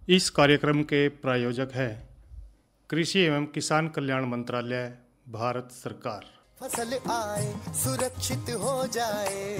इस कार्यक्रम के प्रायोजक हैं कृषि एवं किसान कल्याण मंत्रालय, भारत सरकार। फसल आए सुरक्षित हो जाए,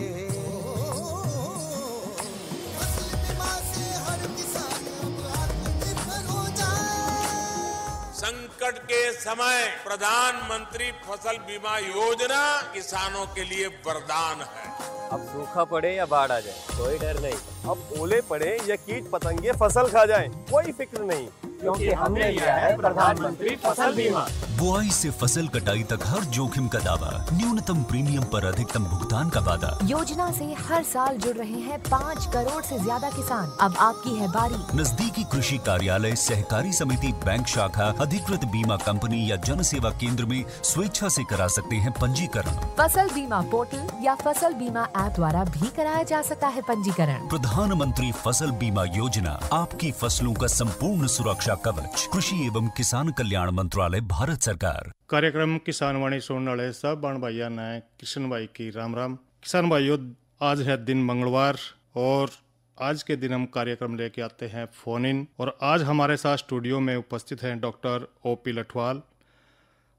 फसल बीमा से हर किसान अब आत्मनिर्भर हो जाए। संकट के समय प्रधानमंत्री फसल बीमा योजना किसानों के लिए वरदान है। अब सूखा पड़े या बाढ़ आ जाए कोई डर नहीं, अब ओले पड़े या कीट पतंगे फसल खा जाए कोई फिक्र नहीं, क्योंकि हमने लिया है प्रधानमंत्री फसल बीमा। बुआई से फसल कटाई तक हर जोखिम का दावा, न्यूनतम प्रीमियम पर अधिकतम भुगतान का वादा। योजना से हर साल जुड़ रहे हैं 5 करोड़ से ज्यादा किसान। अब आपकी है बारी। नजदीकी कृषि कार्यालय, सहकारी समिति, बैंक शाखा, अधिकृत बीमा कंपनी या जन सेवा केंद्र में स्वेच्छा से करा सकते हैं पंजीकरण। फसल बीमा पोर्टल या फसल बीमा ऐप द्वारा भी कराया जा सकता है पंजीकरण। प्रधानमंत्री फसल बीमा योजना, आपकी फसलों का संपूर्ण सुरक्षा कवच। कृषि एवं किसान कल्याण मंत्रालय, भारत सरकार। कार्यक्रम किसान वाणी सुनने वाले सब बाण भाइयों ने किशन भाई की राम राम। किसान भाइयों, आज है दिन मंगलवार और आज के दिन हम कार्यक्रम लेके आते हैं फोन इन। और आज हमारे साथ स्टूडियो में उपस्थित हैं डॉक्टर ओपी लठवाल।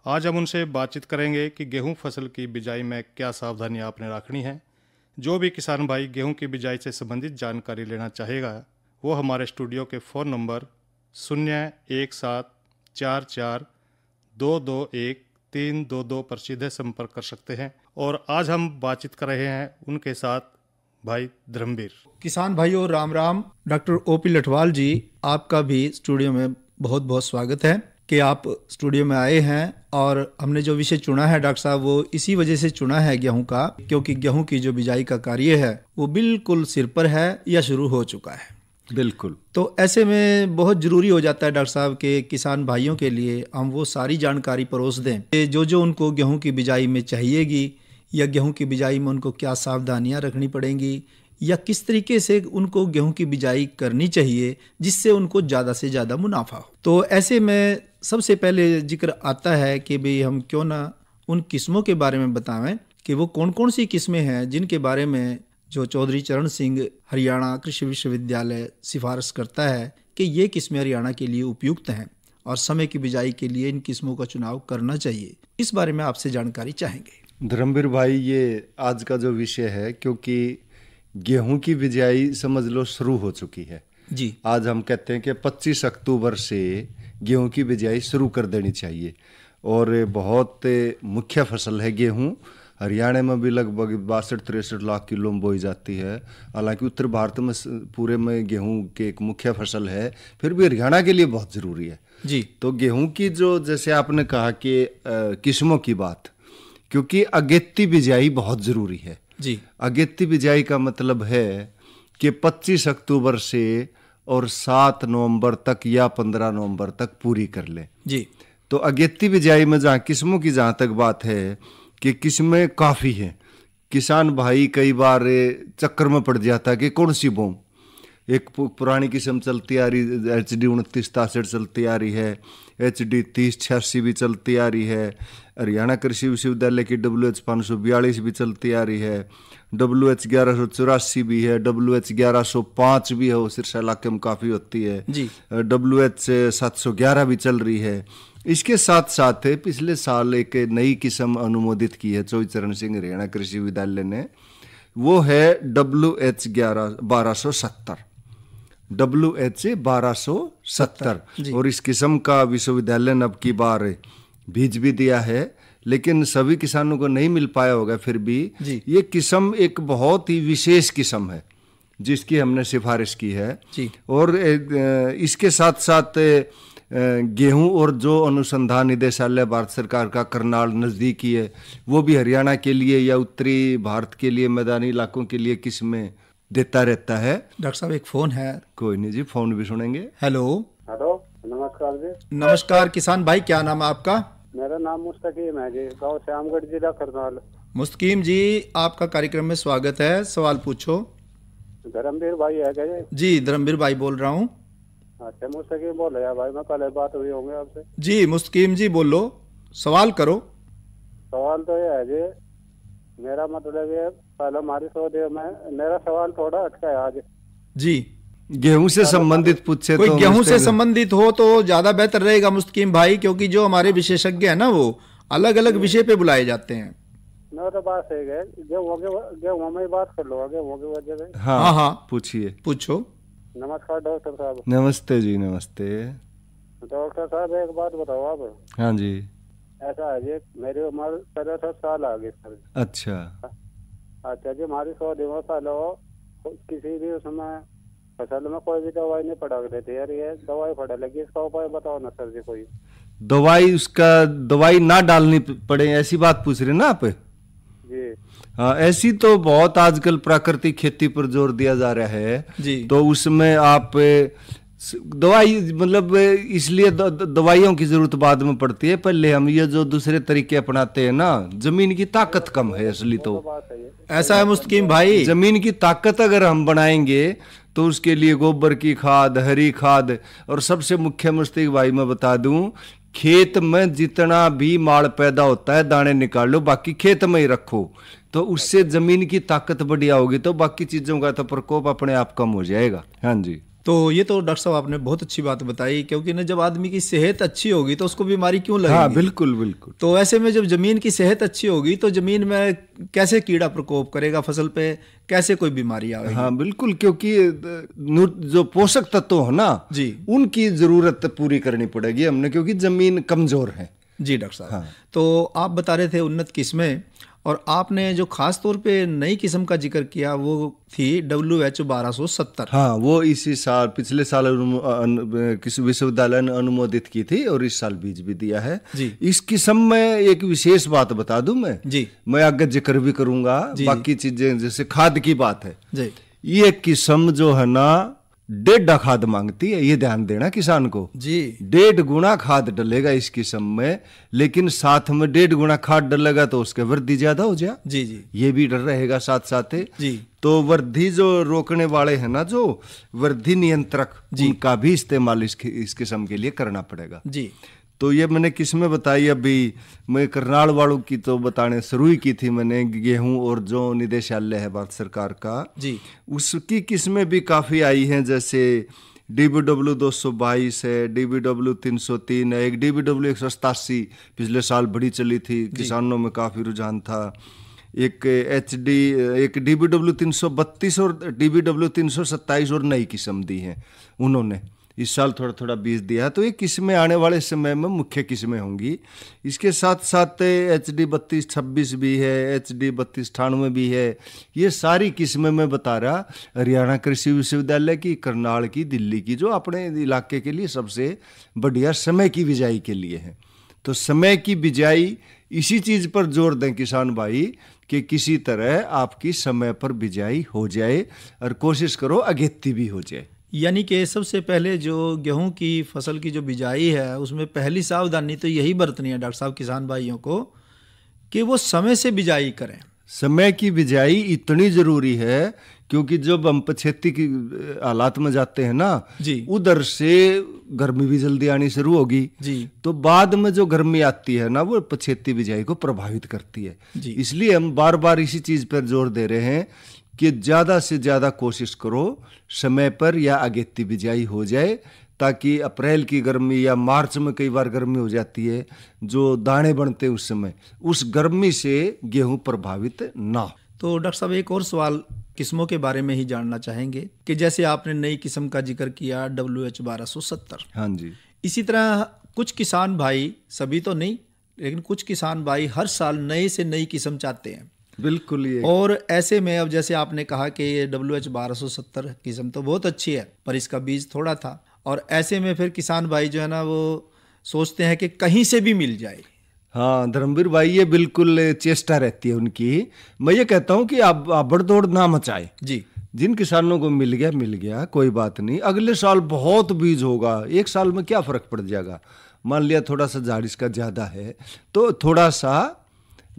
आज हम उनसे बातचीत करेंगे कि गेहूं फसल की बिजाई में क्या सावधानियां आपने रखनी है। जो भी किसान भाई गेहूं की बिजाई से संबंधित जानकारी लेना चाहेगा वो हमारे स्टूडियो के फ़ोन नंबर 01744221322 पर सीधे संपर्क कर सकते हैं। और आज हम बातचीत कर रहे हैं उनके साथ भाई धर्मवीर। किसान भाइयों राम राम। डॉक्टर ओपी लठवाल जी, आपका भी स्टूडियो में बहुत बहुत स्वागत है कि आप स्टूडियो में आए हैं। और हमने जो विषय चुना है डॉक्टर साहब, वो इसी वजह से चुना है गेहूं का, क्योंकि गेहूं की जो बिजाई का कार्य है वो बिल्कुल सिर पर है या शुरू हो चुका है। बिल्कुल। तो ऐसे में बहुत जरूरी हो जाता है डॉक्टर साहब के किसान भाइयों के लिए हम वो सारी जानकारी परोस दें कि जो उनको गेहूं की बिजाई में चाहिएगी या गेहूं की बिजाई में उनको क्या सावधानियां रखनी पड़ेंगी या किस तरीके से उनको गेहूं की बिजाई करनी चाहिए जिससे उनको ज़्यादा से ज़्यादा मुनाफा हो। तो ऐसे में सबसे पहले जिक्र आता है कि भाई हम क्यों ना उन किस्मों के बारे में बतावें कि वो कौन कौन सी किस्में हैं जिनके बारे में जो चौधरी चरण सिंह हरियाणा कृषि विश्वविद्यालय सिफारिश करता है कि ये किस्में हरियाणा के लिए उपयुक्त हैं और समय की बिजाई के लिए इन किस्मों का चुनाव करना चाहिए। इस बारे में आपसे जानकारी चाहेंगे। धर्मवीर भाई, ये आज का जो विषय है, क्योंकि गेहूं की बिजाई समझ लो शुरू हो चुकी है जी। आज हम कहते हैं कि 25 अक्टूबर से गेहूं की बिजाई शुरू कर देनी चाहिए और बहुत मुख्य फसल है गेहूं। हरियाणा में भी लगभग 62-63 लाख किलो में बोई जाती है। हालांकि उत्तर भारत में पूरे में गेहूं के एक मुख्य फसल है, फिर भी हरियाणा के लिए बहुत ज़रूरी है जी। तो गेहूं की जो जैसे आपने कहा कि किस्मों की बात, क्योंकि अगेती बिजाई बहुत ज़रूरी है जी। अगेती बिजाई का मतलब है कि 25 अक्टूबर से और 7 नवंबर तक या 15 नवंबर तक पूरी कर ले जी। तो अगेती बिजाई में जहाँ किस्मों की जहाँ तक बात है कि किस्में काफ़ी हैं, किसान भाई कई बार चक्कर में पड़ जाता है कि कौन सी बोम। एक पुरानी किस्म चलती आ रही, HD 2963 चलती आ रही है, HD 3086 भी चलती आ रही है, हरियाणा कृषि विश्वविद्यालय की WH 542 भी चलती आ रही है, WH 1184 भी है, WH 1105 भी है, वो सिरसा इलाके में काफ़ी होती है जी। WH 711 भी चल रही है। इसके साथ साथ पिछले साल एक नई किस्म अनुमोदित की है चौधरी चरण सिंह हरियाणा कृषि विश्वविद्यालय ने, वो है WH 1270 WH 1270 और इस किस्म का विश्वविद्यालय ने अब की बार बीज भी दिया है, लेकिन सभी किसानों को नहीं मिल पाया होगा। फिर भी ये किस्म एक बहुत ही विशेष किस्म है जिसकी हमने सिफारिश की है जी। और इसके साथ साथ गेहूं और जो अनुसंधान निदेशालय भारत सरकार का करनाल नज़दीकी है, वो भी हरियाणा के लिए या उत्तरी भारत के लिए मैदानी इलाकों के लिए किस्में देता रहता है। डॉक्टर साहब एक फ़ोन है। कोई नहीं जी, फ़ोन भी सुनेंगे। हेलो। हेलो, नमस्कार जी। नमस्कार किसान भाई, क्या नाम है आपका? मेरा नाम मुस्तकीम है जी, गांव श्यामगढ़, जिला करनाल। मुस्तकीम जी, आपका कार्यक्रम में स्वागत है, सवाल पूछो। धर्मवीर भाई है क्या जी? धर्मवीर भाई बोल रहा हूँ। अच्छा, मुस्तकीम बोल रहा है भाई, मैं कल बात हुई होंगे आपसे। जी मुस्तकीम जी बोलो, सवाल करो। सवाल तो ये है जी, मेरा मतलब ये पहले हमारी सोच है, मेरा सवाल थोड़ा अटका है आज जी। गेहूं से संबंधित पूछे कोई तो गेहूं से मुस्तकिल- संबंधित हो तो ज्यादा बेहतर रहेगा मुस्तकीम भाई, क्योंकि जो हमारे विशेषज्ञ है ना वो अलग अलग विषय पे बुलाए जाते हैं। मैं तो बात सही है, गेहूं में ही बात कर लो, गेहूं की वजह से। हाँ हाँ पूछिए। पूछो। नमस्कार डॉक्टर साहब। नमस्ते जी, नमस्ते। डॉक्टर साहब एक बात बताओ आप। हाँ जी। ऐसा है जी, मेरी उम्र 63 साल आ गई सर। अच्छा अच्छा जी, हमारी 100 दिवस साल हो, किसी भी उसमें फसल में कोई भी दवाई नहीं पड़ा देती यार, ये दवाई पड़ा लगी, इसका उपाय बताओ ना सर जी कोई। दवाई ना डालनी पड़े ऐसी बात पूछ रहे ना आप? जी हाँ, ऐसी तो बहुत आजकल प्राकृतिक खेती पर जोर दिया जा रहा है जी। तो उसमें आप दवाई मतलब इसलिए दवाइयों की जरूरत बाद में पड़ती है। पहले हम ये जो दूसरे तरीके अपनाते हैं ना, जमीन की ताकत कम है असली तो। ऐसा है मुस्तकीम भाई, जमीन की ताकत अगर हम बनाएंगे तो उसके लिए गोबर की खाद, हरी खाद, और सबसे मुख्य मुस्तकीम भाई मैं बता दूं, खेत में जितना भी माल पैदा होता है दाने निकाल लो, बाकी खेत में ही रखो, तो उससे जमीन की ताकत बढ़िया होगी, तो बाकी चीजों का तो प्रकोप अपने आप कम हो जाएगा। हाँ जी। तो ये तो डॉक्टर साहब आपने बहुत अच्छी बात बताई, क्योंकि ना जब आदमी की सेहत अच्छी होगी तो उसको बीमारी क्यों लगेगी। हाँ बिल्कुल बिल्कुल। तो ऐसे में जब जमीन की सेहत अच्छी होगी तो जमीन में कैसे कीड़ा प्रकोप करेगा, फसल पे कैसे कोई बीमारी आएगी। हाँ बिल्कुल, क्योंकि जो पोषक तत्व है ना जी, उनकी जरूरत पूरी करनी पड़ेगी हमने, क्योंकि जमीन कमजोर है। जी डॉक्टर साहब। हाँ। तो आप बता रहे थे उन्नत किस्में, और आपने जो खास तौर पे नई किस्म का जिक्र किया वो थी WH-1270। हाँ, वो इसी साल पिछले साल किसी विश्वविद्यालय ने अनुमोदित की थी और इस साल बीज भी दिया है जी। इस किस्म में एक विशेष बात बता दूं मैं आगे जिक्र भी करूंगा, बाकी चीजें जैसे खाद की बात है जी। ये किस्म जो है ना 1.5 खाद मांगती है, ये ध्यान देना किसान को जी। 1.5 गुना खाद डलेगा इस किस्म में, लेकिन साथ में 1.5 गुना खाद डलेगा तो उसके वृद्धि ज्यादा हो जाए। जी जी। ये भी डर रहेगा साथ साथ जी। तो वृद्धि जो रोकने वाले हैं ना, जो वृद्धि नियंत्रक, उनका भी इस्तेमाल इस किस्म के लिए करना पड़ेगा जी। तो ये मैंने किस्में बताई, अभी मैं करनाल वालों की तो बताने शुरू ही की थी मैंने, गेहूं और जो निदेशालय है भारत सरकार का जी, उसकी किस्में भी काफ़ी आई हैं, जैसे DBW 222 है, DBW 303 है, एक DBW 187 पिछले साल बड़ी चली थी, किसानों में काफ़ी रुझान था, एक DBW 332 और DBW 327 और नई किस्म दी हैं उन्होंने, इस साल थोड़ा थोड़ा बीज दिया। तो ये किस्में आने वाले समय में मुख्य किस्में होंगी। इसके साथ साथ HD 3226 भी है, HD 3298 भी है। ये सारी किस्में मैं बता रहा हरियाणा कृषि विश्वविद्यालय की, करनाल की, दिल्ली की, जो अपने इलाके के लिए सबसे बढ़िया समय की बिजाई के लिए है। तो समय की बिजाई, इसी चीज़ पर जोर दें किसान भाई कि किसी तरह आपकी समय पर बिजाई हो जाए और कोशिश करो अगेती भी हो जाए। यानी कि सबसे पहले जो गेहूं की फसल की जो बिजाई है उसमें पहली सावधानी तो यही बरतनी है डॉक्टर साहब किसान भाइयों को कि वो समय से बिजाई करें। समय की बिजाई इतनी जरूरी है क्योंकि जब हम पछेती की हालात में जाते हैं ना जी, उधर से गर्मी भी जल्दी आनी शुरू होगी जी, तो बाद में जो गर्मी आती है ना वो पछेती बिजाई को प्रभावित करती है जी। इसलिए हम बार बार इसी चीज पर जोर दे रहे हैं कि ज्यादा से ज्यादा कोशिश करो समय पर या अगेती बिजाई हो जाए, ताकि अप्रैल की गर्मी या मार्च में कई बार गर्मी हो जाती है, जो दाने बनते उस समय, उस गर्मी से गेहूं प्रभावित ना हो। तो डॉक्टर साहब एक और सवाल किस्मों के बारे में ही जानना चाहेंगे कि जैसे आपने नई किस्म का जिक्र किया WH-1270, हाँ जी, इसी तरह कुछ किसान भाई, सभी तो नहीं लेकिन कुछ किसान भाई हर साल नए से नई किस्म चाहते हैं। बिल्कुल ये, और ऐसे में अब जैसे आपने कहा कि ये WH-1270 किस्म तो बहुत अच्छी है पर इसका बीज थोड़ा था, और ऐसे में फिर किसान भाई जो है ना वो सोचते हैं कि कहीं से भी मिल जाए। हाँ धर्मवीर भाई, ये बिल्कुल चेष्टा रहती है उनकी। मैं ये कहता हूँ कि आप आबड़दौड़ ना मचाए जी। जिन किसानों को मिल गया कोई बात नहीं, अगले साल बहुत बीज होगा, एक साल में क्या फर्क पड़ जाएगा। मान लिया थोड़ा सा झाड़ इसका ज्यादा है तो थोड़ा सा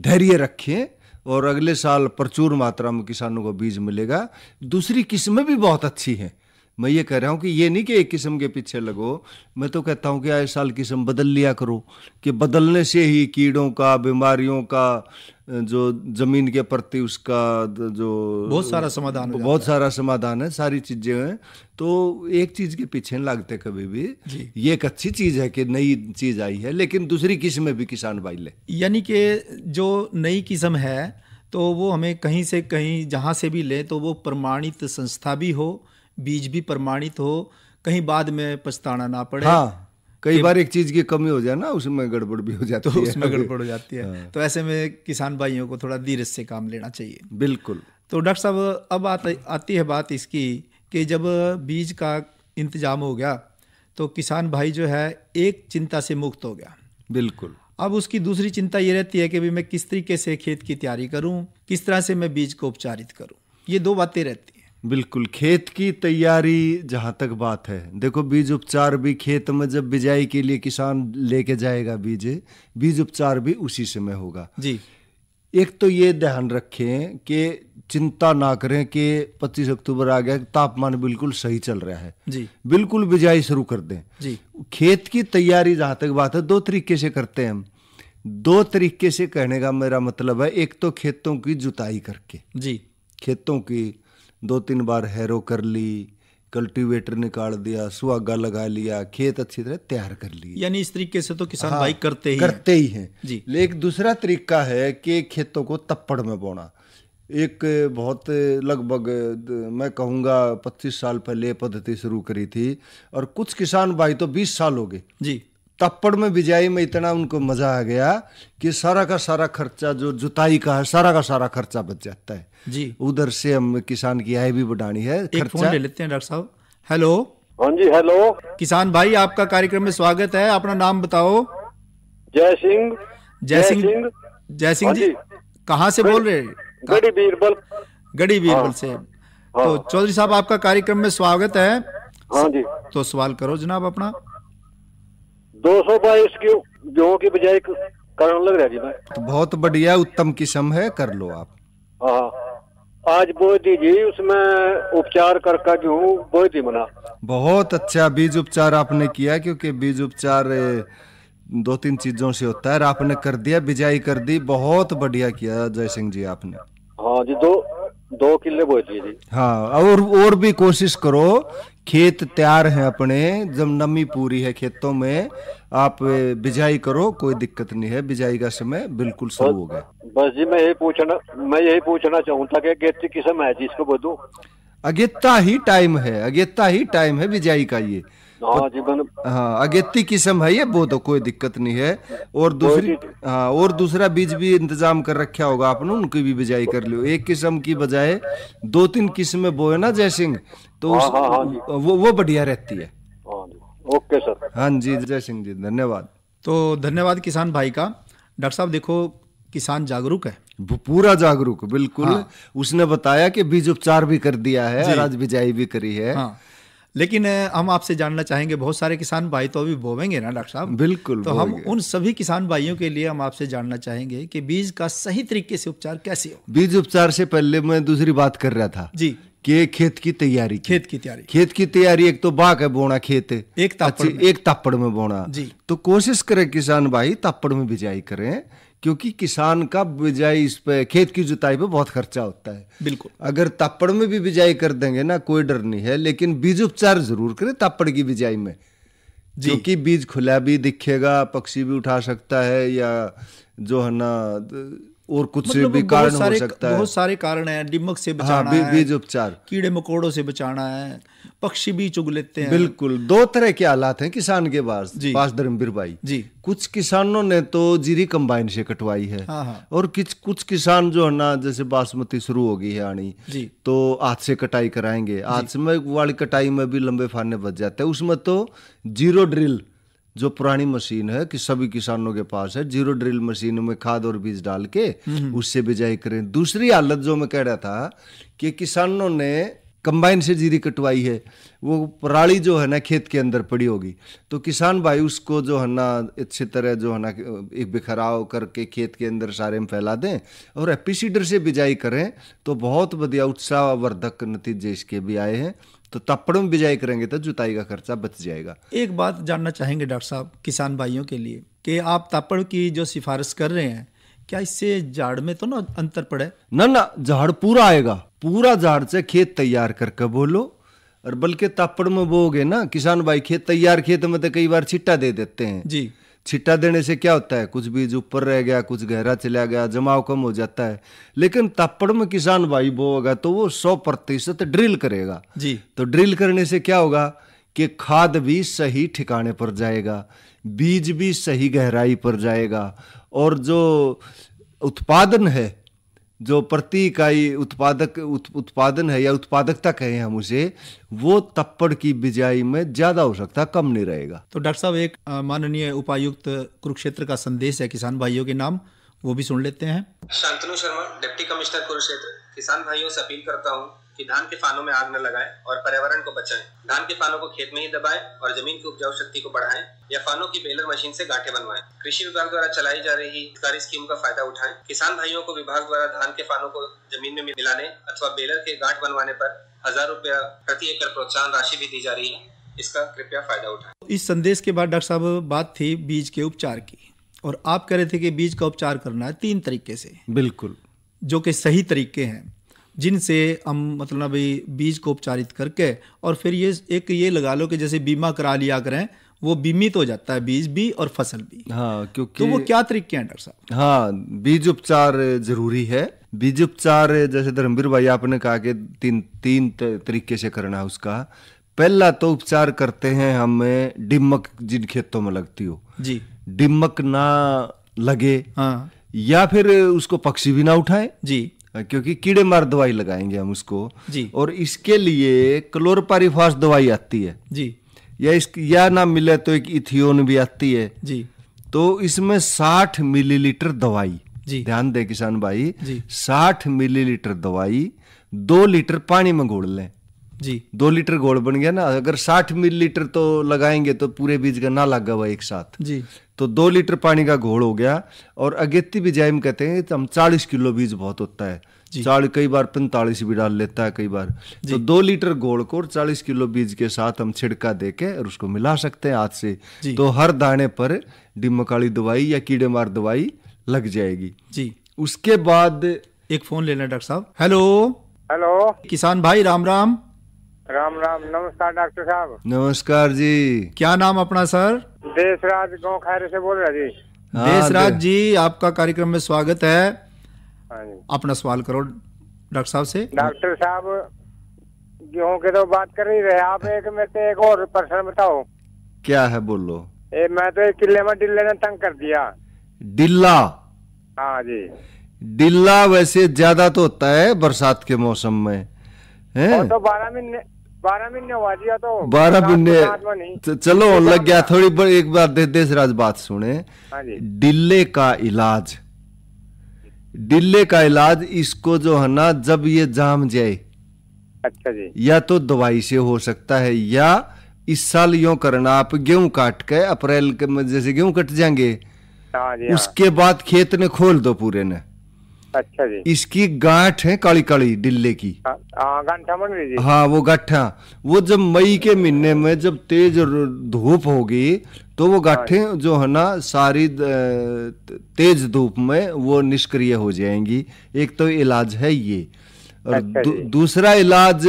धैर्य रखें और अगले साल प्रचुर मात्रा में किसानों को बीज मिलेगा। दूसरी किस्में भी बहुत अच्छी हैं, मैं ये कह रहा हूँ कि ये नहीं कि एक किस्म के पीछे लगो, मैं तो कहता हूँ कि आए साल किस्म बदल लिया करो, कि बदलने से ही कीड़ों का, बीमारियों का, जो जमीन के प्रति उसका जो बहुत सारा समाधान हो बहुत सारा समाधान है, सारी चीजें हैं। तो एक चीज के पीछे नहीं लगते कभी भी। ये एक अच्छी चीज है कि नई चीज आई है, लेकिन दूसरी किस्म भी किसान भाई ले, यानी कि जो नई किस्म है तो वो हमें कहीं से कहीं जहाँ से भी ले तो वो प्रमाणित संस्था भी हो, बीज भी प्रमाणित हो, कहीं बाद में पछताना ना पड़े। हाँ, कई बार एक चीज की कमी हो जाए ना, उसमें गड़बड़ भी हो जाती है, उसमें गड़बड़ हो जाती है। तो ऐसे में किसान भाइयों को थोड़ा धीरज से काम लेना चाहिए। बिल्कुल। तो डॉक्टर साहब अब आती है बात इसकी कि जब बीज का इंतजाम हो गया तो किसान भाई जो है एक चिंता से मुक्त हो गया। बिल्कुल। अब उसकी दूसरी चिंता ये रहती है कि भी मैं किस तरीके से खेत की तैयारी करूं, किस तरह से मैं बीज को उपचारित करूं। ये दो बातें रहती हैं। बिल्कुल, खेत की तैयारी जहां तक बात है, देखो बीज उपचार भी खेत में जब बिजाई के लिए किसान लेके जाएगा बीज उपचार भी उसी समय होगा जी। एक तो ये ध्यान रखें कि चिंता ना करें कि 25 अक्टूबर आ गया, तापमान बिल्कुल सही चल रहा है जी, बिल्कुल बिजाई शुरू कर दें जी। खेत की तैयारी जहां तक बात है, दो तरीके से करते हैं हम। दो तरीके से कहने का मेरा मतलब है, एक तो खेतों की जुताई करके जी, खेतों की 2-3 बार हैरो कर ली, कल्टीवेटर निकाल दिया, सुहागा लगा लिया, खेत अच्छी तरह तैयार कर लिया। यानी इस तरीके से तो किसान भाई करते ही हैं जी। लेकिन दूसरा तरीका है कि खेतों को तप्पड़ में बोना। एक बहुत लगभग मैं कहूँगा 25 साल पहले पद्धति शुरू करी थी, और कुछ किसान भाई तो 20 साल हो गए जी। तप्पड़ में बिजाई में इतना उनको मजा आ गया कि सारा का सारा खर्चा जो जुताई का है, सारा का सारा खर्चा बच जाता है जी। उधर से हम किसान की आय भी बढ़ानी है। एक फोन ले लेते हैं डॉक्टर साहब। हेलो। हाँ जी, हेलो किसान भाई, आपका कार्यक्रम में स्वागत है। अपना नाम बताओ। जय सिंह। जय सिंह जी, कहाँ से बोल रहे हैं? गढ़ी बीरबल। गढ़ी बीरबल से। तो चौधरी साहब, आपका कार्यक्रम में स्वागत है। हाँ जी। तो सवाल करो जनाब अपना। 222 की गेहूं की बिजाई करने लग रहा जी मैं। तो बहुत बढ़िया, उत्तम किस्म है, कर लो आप। हाँ, आज बोई थी जी, उसमें उपचार करके गेहूं बोई थी मना। बहुत अच्छा बीज उपचार आपने किया, क्योंकि बीज उपचार 2-3 चीजों से होता है, आपने कर दिया, बिजाई कर दी, बहुत बढ़िया किया जय सिंह जी आपने। हाँ जी, 2 किले बोई थी जी। हाँ, और भी कोशिश करो, खेत तैयार है अपने, जब नमी पूरी है खेतों में, आप बिजाई करो, कोई दिक्कत नहीं है, बिजाई का समय बिल्कुल शुरू हो गया। बस जी, मैं यही पूछना चाहूँगा कि अगेती किस्म है जिसको बोलूं। अगेता ही टाइम है बिजाई का ये। हाँ जी, हाँ, अगेती किस्म है ये, वो तो कोई दिक्कत नहीं है। और दूसरा बीज भी इंतजाम कर रखा होगा आपने, उनकी भी बिजाई कर लियो। एक किस्म की बजाय 2-3 किस्में बोए ना जय सिंह, तो वो बढ़िया रहती है। Okay sir. हाँ जी जय सिंह जी, धन्यवाद। तो धन्यवाद किसान भाई का। डॉक्टर साहब देखो, किसान जागरूक है, पूरा जागरूक, बिल्कुल। हाँ। उसने बताया कि बीज उपचार भी कर दिया है और आज बिजाई भी करी है। हाँ। लेकिन हम आपसे जानना चाहेंगे, बहुत सारे किसान भाई तो अभी बोवेंगे ना डॉक्टर साहब? बिल्कुल। तो हम उन सभी किसान भाइयों के लिए हम आपसे जानना चाहेंगे कि बीज का सही तरीके से उपचार कैसे हो। बीज उपचार से पहले मैं दूसरी बात कर रहा था जी, कि खेत की तैयारी एक तो बाग है बोना, खेत एक तापड़ में बोना जी। तो कोशिश करें किसान भाई तापड़ में बिजाई करें, क्योंकि किसान का बिजाई इस पे, खेत की जुताई पे बहुत खर्चा होता है। बिल्कुल। अगर तापड़ में भी बिजाई कर देंगे ना, कोई डर नहीं है, लेकिन बीज उपचार जरूर करें तापड़ की बिजाई में, क्योंकि बीज खुला भी दिखेगा, पक्षी भी उठा सकता है, या जो है ना और कुछ मतलब भी कारण हो सकता है। बहुत सारे कारण हैं, दीमक से बचाना है, बीज उपचार, कीड़े मकोड़ों से बचाना है, पक्षी भी चुग लेते हैं। बिल्कुल, 2 तरह के हालात हैं किसान के पास धर्मवीर भाई जी। कुछ किसानों ने तो जीरी कंबाइन से कटवाई है। हाँ। और कुछ किसान जो है ना, जैसे बासमती शुरू हो गई है आनी जी, तो हाथ से कटाई कराएंगे। हाथ में वाली कटाई में भी लंबे फाने बच जाते हैं। उसमें तो जीरो ड्रिल जो पुरानी मशीन है कि सभी किसानों के पास है, जीरो ड्रिल मशीन में खाद और बीज डाल के उससे बिजाई करें। दूसरी हालत जो मैं कह रहा था कि किसानों ने कंबाइन से जीरी कटवाई है, वो पराली जो है ना खेत के अंदर पड़ी होगी, तो किसान भाई उसको जो है ना अच्छी तरह जो है ना एक बिखराव करके खेत के अंदर सारे में फैला दें और हैप्पी सीडर से बिजाई करें तो बहुत बढ़िया उत्साहवर्धक नतीजे इसके भी आए हैं। तो तप्पड़ में बिजाई करेंगे तो जुताई का खर्चा बच जाएगा। एक बात जानना चाहेंगे डॉक्टर साहब किसान भाइयों के लिए कि आप तप्पड़ की जो सिफारिश कर रहे हैं, क्या इससे झाड़ में तो ना अंतर पड़े? ना, झाड़ पूरा आएगा, पूरा झाड़ से खेत तैयार करके बोलो। और बल्कि तप्पड़ में बोगे ना किसान भाई, खेत तैयार खेत में तो कई बार छिट्टा दे देते हैं जी। छिट्टा देने से क्या होता है, कुछ बीज ऊपर रह गया, कुछ गहरा चला गया, जमाव कम हो जाता है। लेकिन तप्पड़ में किसान भाई बोगा तो वो 100% ड्रिल करेगा जी। तो ड्रिल करने से क्या होगा कि खाद भी सही ठिकाने पर जाएगा, बीज भी सही गहराई पर जाएगा, और जो उत्पादन है, जो प्रति इकाई उत्पादन है या उत्पादकता कहें हम उसे, वो तप्पड़ की बिजाई में ज्यादा हो सकता है, कम नहीं रहेगा। तो डॉक्टर साहब एक माननीय उपायुक्त कुरुक्षेत्र का संदेश है किसान भाइयों के नाम, वो भी सुन लेते हैं। Shantanu Sharma, deputy commissioner Kurukshetra. किसान भाइयों से अपील करता हूँ कि धान के फानों में आग न लगाएं और पर्यावरण को बचाएं। धान के फानों को खेत में ही दबाएं और जमीन की उपजाऊ शक्ति को बढ़ाएं या फानों की बेलर मशीन से गांठें बनवाएं। कृषि विभाग द्वारा चलाई जा रही सरकारी स्कीम का फायदा उठाएं। किसान भाइयों को विभाग द्वारा धान के फानों को जमीन में मिलाने अथवा बेलर के गांठ बनवाने पर 1000 रुपया प्रति एकड़ प्रोत्साहन राशि भी दी जा रही है, इसका कृपया फायदा उठाएं। इस संदेश के बाद डॉक्टर साहब बात थी बीज के उपचार की, और आप कह रहे थे कि बीज का उपचार करना है 3 तरीके से। बिल्कुल, जो कि सही तरीके हैं जिनसे हम मतलब भाई बीज को उपचारित करके, और फिर ये लगा लो कि जैसे बीमा करा लिया करें, वो बीमित हो जाता है बीज भी और फसल भी। हाँ, क्योंकि तो वो क्या तरीके हैं डॉक्टर साहब? हाँ, बीज उपचार जरूरी है। बीज उपचार जैसे धर्मवीर भाई आपने कहा कि तीन तरीके से करना है उसका। पहला तो उपचार करते हैं हमें डिमक जिन खेतों में लगती हो जी, डिमक ना लगे, हाँ, या फिर उसको पक्षी भी ना उठाए जी, क्योंकि कीड़े मार दवाई लगाएंगे हम उसको जी। और इसके लिए क्लोरपाइरिफॉस दवाई आती है जी, या ना मिले तो एक इथियोन भी आती है जी। तो इसमें 60 मिलीलीटर दवाई, जी, ध्यान दे किसान भाई जी, 60 मिलीलीटर दवाई 2 लीटर पानी में घोल लें जी। 2 लीटर घोल बन गया ना। अगर 60 मिलीलीटर तो लगाएंगे तो पूरे बीज का ना लगा हुआ एक साथ जी, तो 2 लीटर पानी का घोल हो गया। और अगेती बिजाई में कहते हैं हम 40 किलो बीज बहुत होता है, 40 कई बार 45 भी डाल लेता है कई बार, तो 2 लीटर घोल को 40 किलो बीज के साथ हम छिड़का देके और उसको मिला सकते हैं हाथ से, तो हर दाने पर डिमक वाली दवाई या कीड़े मार दवाई लग जाएगी जी। उसके बाद एक फोन लेना डॉक्टर साहब। हेलो हेलो, किसान भाई राम राम। राम राम, नमस्कार डॉक्टर साहब। नमस्कार जी, क्या नाम अपना सर? देशराज गाँव खैर से बोल रहा जी। देशराज जी, आपका कार्यक्रम में स्वागत है। हाँ जी, अपना सवाल करो डॉक्टर साहब से। डॉक्टर साहब गेहूं के तो बात कर ही रहे आप, मेरे से एक और प्रश्न बताओ। क्या है बोलो। मैं तो 1 किले में डिल्ले ने तंग कर दिया। डिल्ला? हाँ जी। डिल्ला वैसे ज्यादा तो होता है बरसात के मौसम में है, तो 12 महीने हुआ जी, तो 12 महीने चलो लग गया थोड़ी बड़ी। एक बार देशराज बात सुने। हाँ जी। डिल्ले का इलाज इसको जो है ना, जब ये जाम जाए, अच्छा जी, या तो दवाई से हो सकता है, या इस साल यूं करना, आप गेहूं काट के अप्रैल के में जैसे गेहूं कट जाएंगे, हाँ जी, उसके बाद खेत ने खोल दो पूरे ने। अच्छा जी। इसकी गांठ है काली काली डिल्ले की, गांठा बन रही जी। हाँ, वो गांठा, वो जब मई के महीने में जब तेज धूप होगी तो वो गांठें जो है ना सारी तेज धूप में वो निष्क्रिय हो जाएंगी। एक तो इलाज है ये। और अच्छा दूसरा इलाज,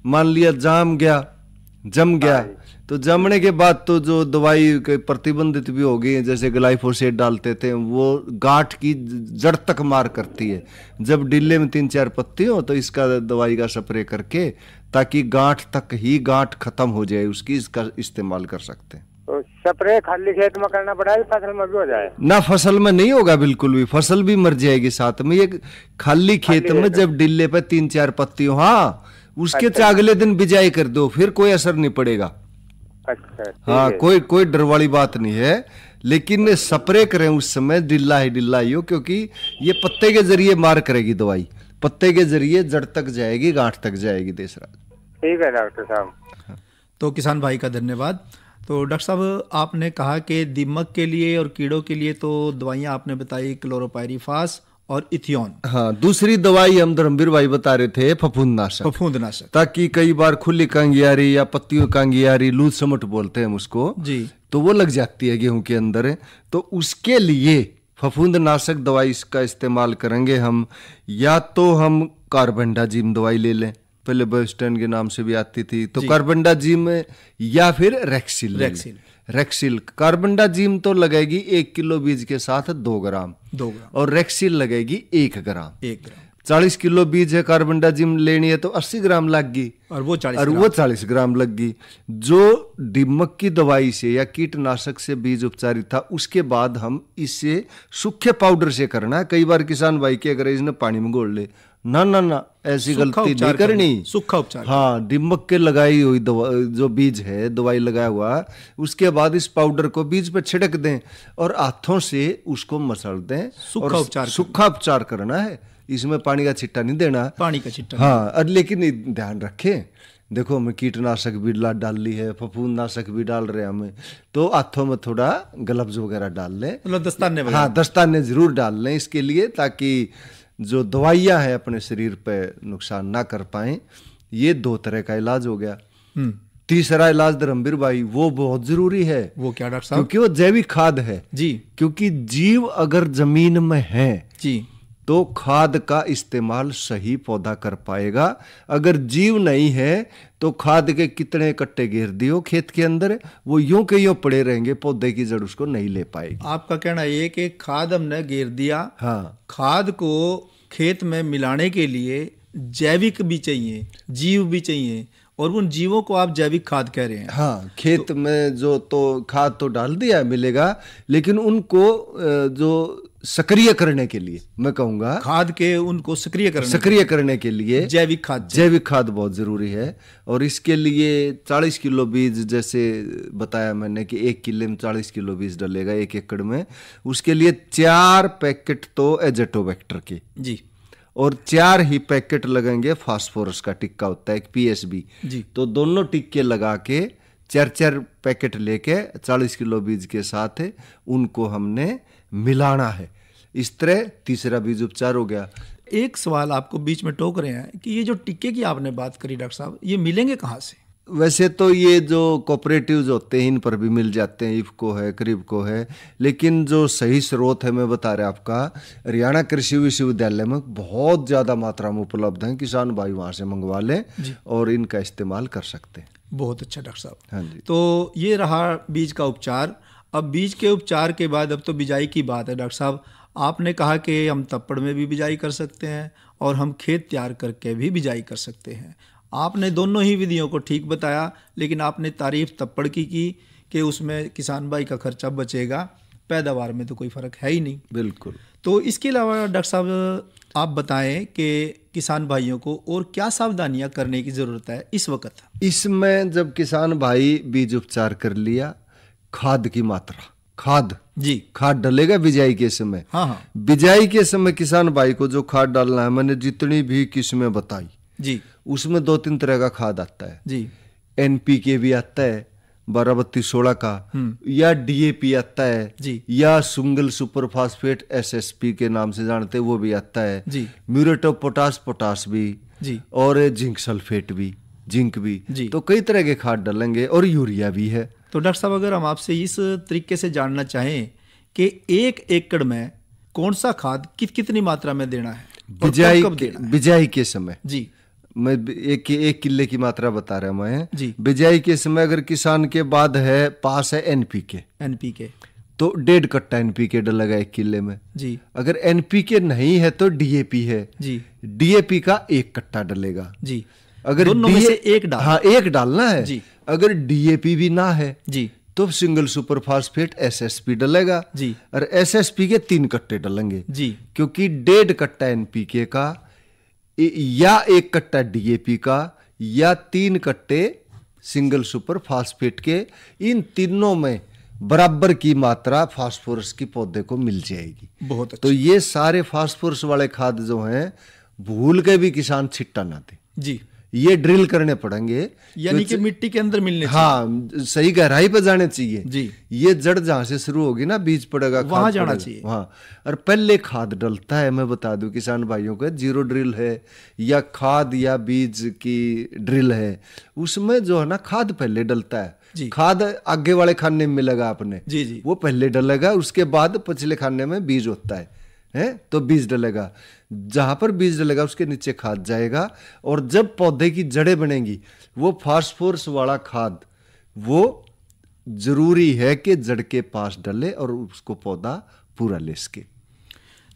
मान लिया जम गया, तो जमने के बाद तो जो दवाई प्रतिबंधित भी होगी, जैसे ग्लाइफोसेट डालते थे, वो गांठ की जड़ तक मार करती है। जब डिल्ले में 3-4 पत्ती हो तो इसका दवाई का स्प्रे करके, ताकि गांठ तक ही गांठ खत्म हो जाए उसकी, इसका इस्तेमाल कर सकते हैं। तो स्प्रे खाली खेत में करना पड़ा है, फसल में भी हो जाए ना? फसल में नहीं होगा बिल्कुल भी, फसल भी मर जाएगी साथ में। ये खाली खेत में जब डिल्ले पे 3-4 पत्ती हो, हाँ, उसके अगले दिन बिजाई कर दो, फिर कोई असर नहीं पड़ेगा। अच्छा, हाँ, कोई डर वाली बात नहीं है। लेकिन स्प्रे करें उस समय डिल्ला ही हो, क्योंकि ये पत्ते के जरिए मार करेगी दवाई, पत्ते के जरिए जड़ तक जाएगी, गांठ तक जाएगी। देशराज ठीक है डॉक्टर साहब। तो किसान भाई का धन्यवाद। तो डॉक्टर साहब आपने कहा कि दीमक के लिए और कीड़ों के लिए तो दवाइयाँ आपने बताई क्लोरोपायरीफास और इथियोन। हाँ, दूसरी दवाई हम धर्मवीर भाई बता रहे थे फफूंदनाशक, ताकि कई बार खुली कांगियारी या पत्तियों कांगियारी, लूज समट बोलते हैं हम उसको जी, तो वो लग जाती है गेहूं के अंदर। तो उसके लिए फफूंदनाशक दवाई का इस्तेमाल करेंगे हम। या तो हम कार्बेंडाजिम दवाई ले लें, पहले बस्टन के नाम से भी आती थी, तो कार्बेंडाजिम या फिर रेक्सिल। कार्बेंडाजिम तो लगेगी 1 किलो बीज के साथ 2 ग्राम और रेक्सिल लगेगी 1 ग्राम। 40 किलो बीज है, कार्बेंडाजिम लेनी है तो 80 ग्राम लगी और वो 40 ग्राम लगी। जो दीमक की दवाई से या कीटनाशक से बीज उपचारित था, उसके बाद हम इसे सूखे पाउडर से करना है। कई बार किसान भाई के अगर इसने पानी में घोल ले, ना ऐसी गलती नहीं करनी, सूखा उपचार। हाँ, दीमक के लगाई हुई जो बीज है, दवाई लगाया हुआ, उसके बाद इस पाउडर को बीज पे छिड़क दें और हाथों से उसको मसल दें। सूखा उपचार करना है, इसमें पानी का छिट्टा नहीं देना, पानी का छिट्टा। हाँ, और लेकिन ध्यान रखें, देखो हमें कीटनाशक भी डाल ली है, फफूंदनाशक भी डाल रहे हैं हमें, तो हाथों में थोड़ा ग्लव्स वगैरह डाल लें, मतलब दस्ताने। हाँ, दस्ताने जरूर डाल लें इसके लिए, ताकि जो दवाइयाँ हैं अपने शरीर पे नुकसान ना कर पाए। ये 2 तरह का इलाज हो गया। तीसरा इलाज धर्मवीर भाई वो बहुत जरूरी है। वो क्या डॉक्टर साहब? क्योंकि वो जैविक खाद है जी। क्योंकि जीव अगर जमीन में है जी, तो खाद का इस्तेमाल सही पौधा कर पाएगा। अगर जीव नहीं है तो खाद के कितने कट्टे घेर दियो खेत के अंदर, वो यूं के यूं पड़े रहेंगे, पौधे की जड़ उसको नहीं ले पाएगी। आपका कहना ये कि खाद हमने घेर दिया, हाँ, खाद को खेत में मिलाने के लिए जैविक भी चाहिए, जीव भी चाहिए, और उन जीवों को आप जैविक खाद कह रहे हैं। हाँ, खेत में जो तो खाद तो डाल दिया मिलेगा, लेकिन उनको जो सक्रिय करने के लिए, मैं कहूंगा खाद के उनको सक्रिय करने के लिए जैविक खाद बहुत जरूरी है। और इसके लिए 40 किलो बीज, जैसे बताया मैंने कि 1 किले में 40 किलो बीज डलेगा 1 एकड़ में, उसके लिए 4 पैकेट तो एजेटोबैक्टर के जी, और 4 ही पैकेट लगेंगे फास्फोरस का टिक्का होता है एक पीएसबी जी। तो दोनों टिक्के लगा के 4 पैकेट लेके 40 किलो बीज के साथ उनको हमने मिलाना है। इस तरह तीसरा बीज उपचार हो गया। एक सवाल आपको बीच में टोक रहे हैं कि ये जो टिक्के की आपने बात करी डॉक्टर साहब, ये मिलेंगे कहाँ से? वैसे तो ये जो कोऑपरेटिव्स होते हैं इन पर भी मिल जाते हैं, इफको है, क्रिबको है, लेकिन जो सही स्रोत है मैं बता रहा आपका, हरियाणा कृषि विश्वविद्यालय में बहुत ज़्यादा मात्रा में उपलब्ध हैं। किसान भाई वहाँ से मंगवा लें और इनका इस्तेमाल कर सकते हैं। बहुत अच्छा डॉक्टर साहब। हाँ जी। तो ये रहा बीज का उपचार। अब बीज के उपचार के बाद अब तो बिजाई की बात है। डॉक्टर साहब, आपने कहा कि हम तप्पड़ में भी बिजाई कर सकते हैं और हम खेत तैयार करके भी बिजाई कर सकते हैं। आपने दोनों ही विधियों को ठीक बताया, लेकिन आपने तारीफ तप्पड़ की कि उसमें किसान भाई का खर्चा बचेगा, पैदावार में तो कोई फ़र्क है ही नहीं। बिल्कुल। तो इसके अलावा डॉक्टर साहब आप बताएं कि किसान भाइयों को और क्या सावधानियां करने की ज़रूरत है इस वक्त? इसमें जब किसान भाई बीज उपचार कर लिया, खाद की मात्रा, खाद डलेगा बिजाई के समय। हाँ। बिजाई के समय किसान भाई को जो खाद डालना है, मैंने जितनी भी किस्में बताई जी, उसमें 2-3 तरह का खाद आता है जी। एनपीके भी आता है 12-32-16 का, या डीएपी आता है जी, या सिंगल सुपर फास्फेट एसएसपी के नाम से जानते हैं वो भी आता है जी। म्यूरेट ऑफ पोटाश भी जी, और जिंक सल्फेट भी, जिंक भी जी। तो कई तरह के खाद डालेंगे और यूरिया भी है। तो डॉक्टर साहब, अगर हम आपसे इस तरीके से जानना चाहें कि 1 एकड़ में कौन सा खाद कितनी मात्रा में देना है, बिजाई के समय जी, मैं एक किले की मात्रा बता रहा मैं जी। बिजाई के समय अगर किसान के बाद है पास है एनपीके तो 1.5 कट्टा एनपीके डलेगा 1 किले में जी। अगर एनपीके नहीं है तो डीएपी है जी, डीएपी का 1 कट्टा डलेगा जी। अगर दोनों में से एक डालना है जी। अगर डीएपी भी ना है जी तो सिंगल सुपर फास्फेट एसएसपी डलेगा जी, और एसएसपी के 3 कट्टे डलेंगे जी, क्योंकि 1.5 कट्टा एनपीके का या 1 कट्टा डीएपी का या 3 कट्टे सिंगल सुपर फास्फेट के, इन तीनों में बराबर की मात्रा फास्फोरस की पौधे को मिल जाएगी। बहुत अच्छा। तो ये सारे फास्फोरस वाले खाद जो हैं भूल के भी किसान छिट्टा ना दे जी, ये ड्रिल करने पड़ेंगे, यानी कि मिट्टी के अंदर मिलने चाहिए। हाँ, सही गहराई पर जाने चाहिए जी। ये जड़ जहाँ से शुरू होगी ना, बीज पड़ेगा वहां जाना चाहिए। हाँ, और पहले खाद डलता है, मैं बता दूं किसान भाइयों को, जीरो ड्रिल है या खाद या बीज की ड्रिल है, उसमें जो है ना खाद पहले डलता है। खाद आगे वाले खाने में मिलेगा आपने, जी। वो पहले डलेगा, उसके बाद पिछले खाने में बीज होता है तो बीज डलेगा। जहां पर बीज डलेगा उसके नीचे खाद जाएगा, और जब पौधे की जड़ें बनेंगी वो फास्फोरस वाला खाद वो जरूरी है कि जड़ के पास डले और उसको पौधा पूरा ले सके।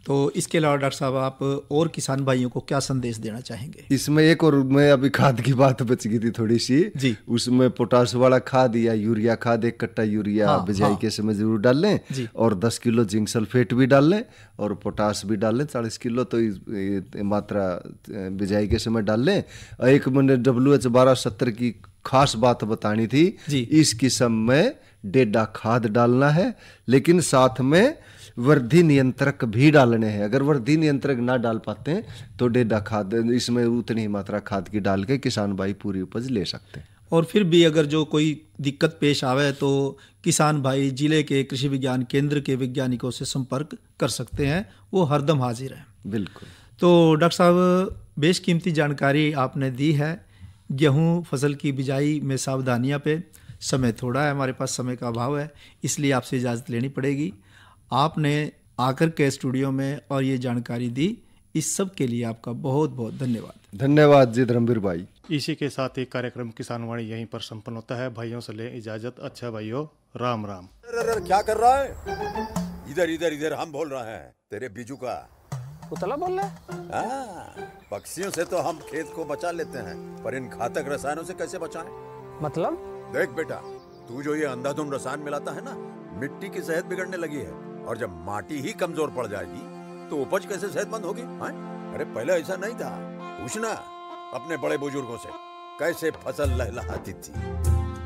तो इसके अलावा डॉक्टर साहब आप और किसान भाइयों को क्या संदेश देना चाहेंगे? इसमें एक और, मैं अभी खाद की बात बच गई थी थोड़ी सी जी। उसमें पोटास वाला खाद या यूरिया खाद, 1 कट्टा यूरिया बिजाई के समय जरूर डाल लें, और 10 किलो जिंक सल्फेट भी डाल लें, और पोटास भी डाल लें 40 किलो, तो मात्रा बिजाई के समय डाल लें। एक मैंने WH1270 की खास बात बतानी थी, इस किस्म में डेडा खाद डालना है, लेकिन साथ में वृद्धि नियंत्रक भी डालने हैं। अगर वृद्धि नियंत्रक ना डाल पाते हैं तो डेडा खाद, इसमें उतनी ही मात्रा खाद की डाल के किसान भाई पूरी उपज ले सकते हैं। और फिर भी अगर जो कोई दिक्कत पेश आवे तो किसान भाई जिले के कृषि विज्ञान केंद्र के वैज्ञानिकों से संपर्क कर सकते हैं, वो हरदम हाजिर हैं। बिल्कुल। तो डॉक्टर साहब बेशकीमती जानकारी आपने दी है गेहूँ फसल की बिजाई में सावधानियाँ पे। समय थोड़ा है, हमारे पास समय का अभाव है, इसलिए आपसे इजाज़त लेनी पड़ेगी। आपने आकर के स्टूडियो में और ये जानकारी दी, इस सब के लिए आपका बहुत बहुत धन्यवाद। धन्यवाद जी धर्मवीर भाई। इसी के साथ ही कार्यक्रम किसान वाणी यहीं पर संपन्न होता है। भाइयों से ले इजाजत। अच्छा भाइयों, राम राम। क्या कर रहा है? इधर इधर इधर हम बोल रहे हैं तेरे बीजू का। उतला बोल रहा है? पक्षियों से तो हम खेत को बचा लेते हैं, पर इन घातक रसायनों से कैसे बचाएं? मतलब? देख बेटा, तू जो ये अंधाधुंध रसायन मिलाता है ना, मिट्टी की सेहत बिगड़ने लगी है, और जब माटी ही कमजोर पड़ जाएगी तो उपज कैसे सेहतमंद होगी? अरे पहले ऐसा नहीं था, पूछना अपने बड़े बुजुर्गों से, कैसे फसल लहलहाती थी,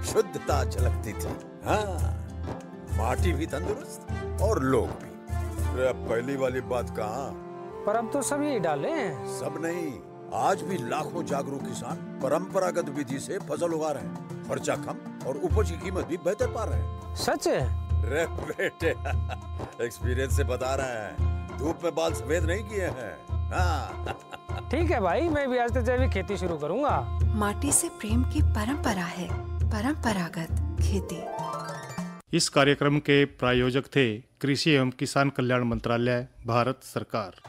शुद्धता झलकती थी। हाँ, माटी भी तंदुरुस्त और लोग भी। अरे पहली वाली बात कहाँ? पर अब तो सब यही डाले हैं। सब नहीं, आज भी लाखों जागरूक किसान परंपरागत विधि से फसल उगा रहे हैं। खर्चा कम और उपज की कीमत भी बेहतर पा रहे हैं। सच है? रे बेटे, एक्सपीरियंस से बता रहे हैं, धूप में बाल सफेद नहीं किए हैं। हाँ। ठीक है भाई, मैं भी आज से जैविक खेती शुरू करूंगा। माटी से प्रेम की परंपरा है, परंपरागत खेती। इस कार्यक्रम के प्रायोजक थे कृषि एवं किसान कल्याण मंत्रालय, भारत सरकार।